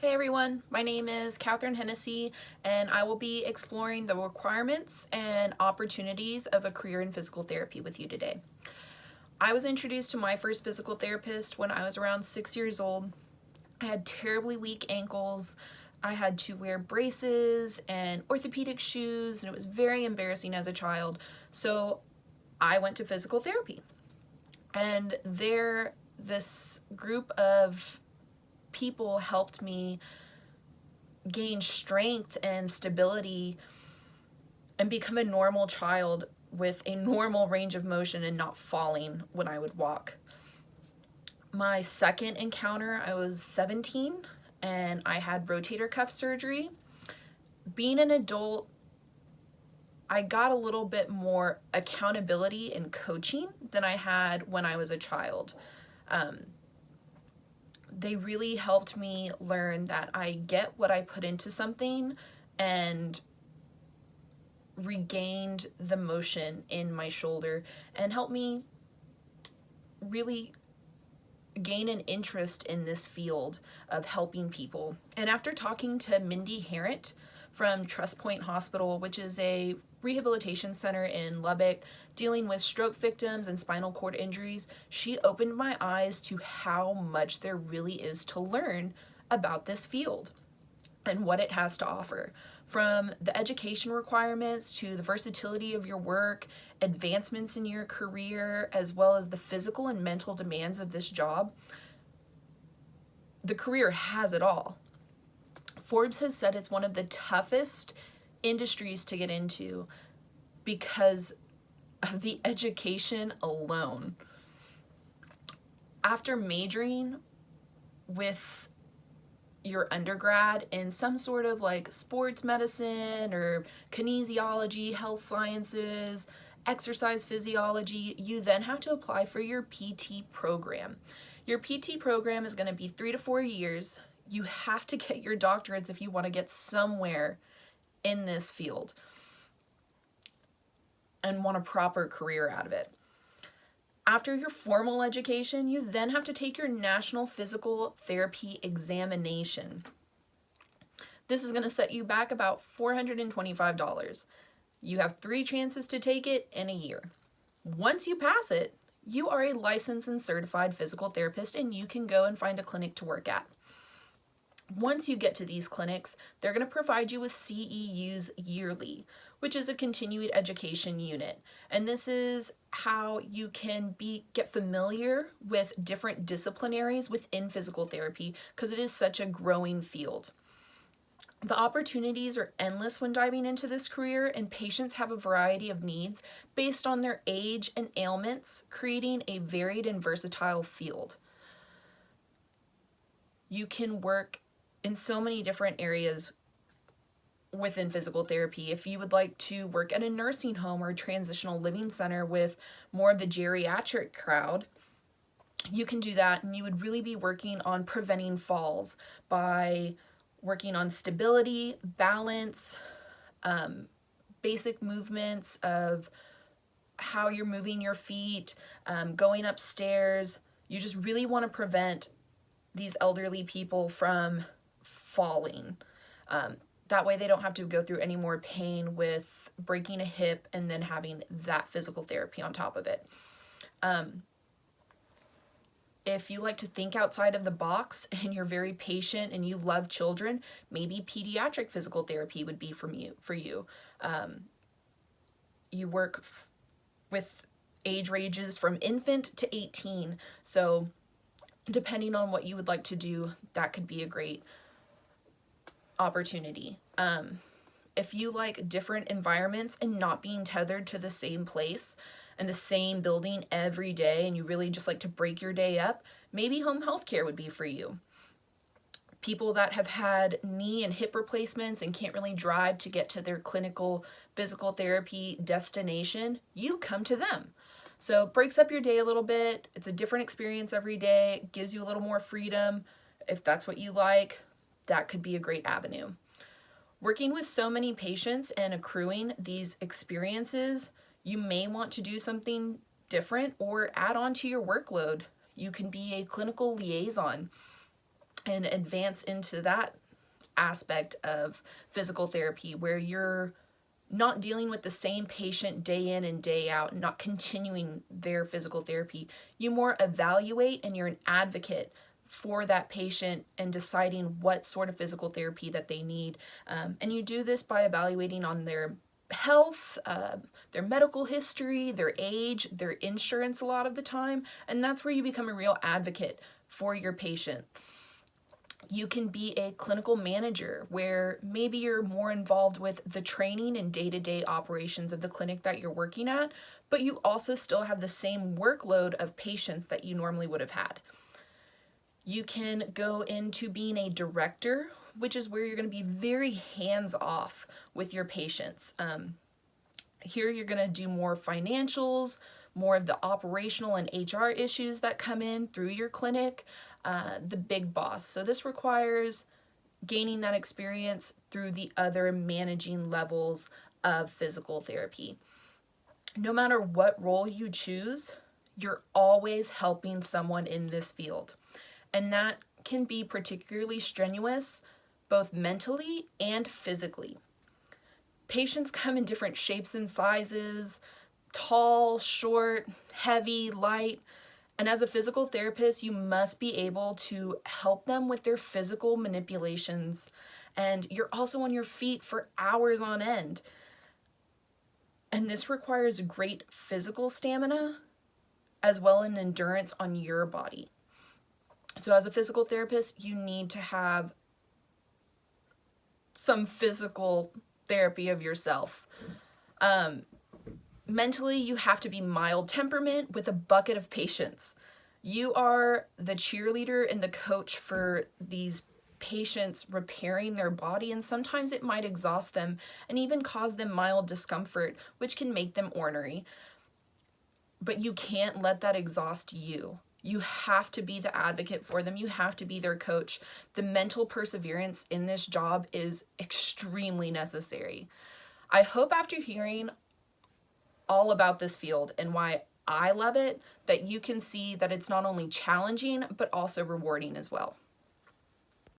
Hey everyone, my name is Catherine Hennessy, and I will be exploring the requirements and opportunities of a career in physical therapy with you today. I was introduced to my first physical therapist when I was around 6 years old. I had terribly weak ankles. I had to wear braces and orthopedic shoes, and it was very embarrassing as a child. So I went to physical therapy. And there, this group of people helped me gain strength and stability and become a normal child with a normal range of motion and not falling when I would walk. My second encounter, I was 17 and I had rotator cuff surgery. Being an adult, I got a little bit more accountability and coaching than I had when I was a child. They really helped me learn that I get what I put into something and regained the motion in my shoulder and helped me really gain an interest in this field of helping people. And after talking to Mindy Harrent from Trust Point Hospital, which is a rehabilitation center in Lubbock dealing with stroke victims and spinal cord injuries, she opened my eyes to how much there really is to learn about this field and what it has to offer. From the education requirements to the versatility of your work, advancements in your career, as well as the physical and mental demands of this job, the career has it all. Forbes has said it's one of the toughest industries to get into because of the education alone. After majoring with your undergrad in some sort of like sports medicine or kinesiology, health sciences, exercise physiology, you then have to apply for your PT program. Your PT program is going to be 3 to 4 years. You have to get your doctorates if you want to get somewhere in this field and want a proper career out of it. After your formal education, you then have to take your National Physical Therapy Examination. This is going to set you back about $425. You have 3 chances to take it in a year. Once you pass it, you are a licensed and certified physical therapist and you can go and find a clinic to work at. Once you get to these clinics, they're going to provide you with CEUs yearly, which is a continuing education unit. And this is how you can get familiar with different disciplinaries within physical therapy because it is such a growing field. The opportunities are endless when diving into this career, and patients have a variety of needs based on their age and ailments, creating a varied and versatile field. You can work in so many different areas within physical therapy. If you would like to work at a nursing home or a transitional living center with more of the geriatric crowd, you can do that, and you would really be working on preventing falls by working on stability, balance, basic movements of how you're moving your feet, going upstairs. You just really want to prevent these elderly people from falling. That way they don't have to go through any more pain with breaking a hip and then having that physical therapy on top of it. If you like to think outside of the box and you're very patient and you love children, maybe pediatric physical therapy would be for you. You work with age ranges from infant to 18. So depending on what you would like to do, that could be a great opportunity. If you like different environments and not being tethered to the same place and the same building every day, and you really just like to break your day up, maybe home health care would be for you. People that have had knee and hip replacements and can't really drive to get to their clinical physical therapy destination, you come to them. So it breaks up your day a little bit. It's a different experience every day. It gives you a little more freedom. If that's what you like, that could be a great avenue. Working with so many patients and accruing these experiences, you may want to do something different or add on to your workload. You can be a clinical liaison. and advance into that aspect of physical therapy where you're not dealing with the same patient day in and day out, not continuing their physical therapy. You more evaluate and you're an advocate for that patient and deciding what sort of physical therapy that they need. And you do this by evaluating on their health, their medical history, their age, their insurance a lot of the time, and that's where you become a real advocate for your patient. You can be a clinical manager where maybe you're more involved with the training and day-to-day operations of the clinic that you're working at, but you also still have the same workload of patients that you normally would have had. You can go into being a director, which is where you're going to be very hands-off with your patients. Here you're going to do more financials, more of the operational and HR issues that come in through your clinic, the big boss. So this requires gaining that experience through the other managing levels of physical therapy. No matter what role you choose, you're always helping someone in this field. And that can be particularly strenuous, both mentally and physically. Patients come in different shapes and sizes, tall, short, heavy, light. And as a physical therapist, you must be able to help them with their physical manipulations. And you're also on your feet for hours on end. And this requires great physical stamina as well as endurance on your body. So as a physical therapist, you need to have some physical therapy of yourself. Mentally, you have to be mild temperament with a bucket of patience. You are the cheerleader and the coach for these patients repairing their body, and sometimes it might exhaust them and even cause them mild discomfort, which can make them ornery. But you can't let that exhaust you. You have to be the advocate for them. You have to be their coach. The mental perseverance in this job is extremely necessary. I hope after hearing all about this field and why I love it, that you can see that it's not only challenging, but also rewarding as well.